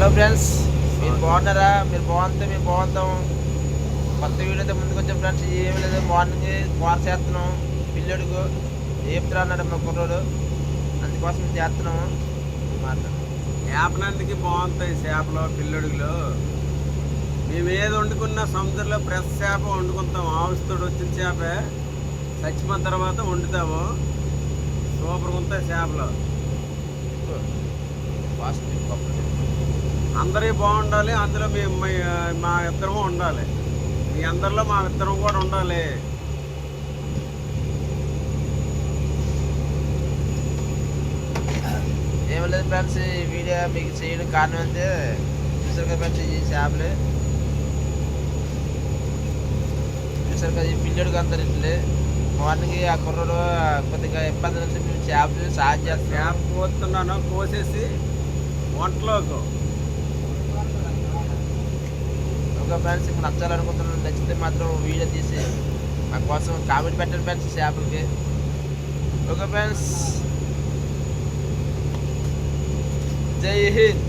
Hello friends, మీరు బాగున్నారా? మీరు బాగుంటే మేము బాగుంటాం. కొత్త వీడియోతో ముందుకు వచ్చాం ఫ్రెండ్స్. ఏమి లేదు, మార్నింగ్ కూర చేస్తున్నాం. పిల్లడికి ఏపుతురా అన్నాడు మా కుర్రోడు, అందుకోసం చేస్తున్నాము. చేపనందుకు బాగుంటాయి చేపలు పిల్లడుగులు. మేము ఏది వండుకున్నా సముద్రంలో ఫ్రెష్ చేప వండుకుంటాం. ఆవుస్తోడు వచ్చిన చేపే చచ్చిపోయిన తర్వాత వండుతాము. సూపర్గా ఉంటాయి చేపలు. అందరికీ బాగుండాలి, అందులో మేము మా ఇద్దరము ఉండాలి. మీ అందరిలో మా ఇద్దరం కూడా ఉండాలి. ఏమి లేదు ఫ్రెండ్స్, ఈ వీడియో మీకు చేయడం కారణం అంటే చూసారు కదా ఫ్రెండ్స్, ఈ చేపలు చూసారు కదా. ఈ పిల్లడికి అంత ఇట్లే మార్నింగ్ ఆ కుర్రడు కొద్దిగా ఇబ్బంది నుంచి మేము చేపలు సాగు చేస్తాం. చేప కోస్తున్నాను, కోసేసి వంటలోకి. ఓకే ఫ్రెండ్స్, ఇప్పుడు నచ్చాలనుకుంటున్నాను. నచ్చితే మాత్రం వీడియో తీసి మా కోసం కామెంట్ పెట్టండి ఫ్రెండ్స్ చేపలకి. ఓకే ఫ్రెండ్స్, జై హింద్.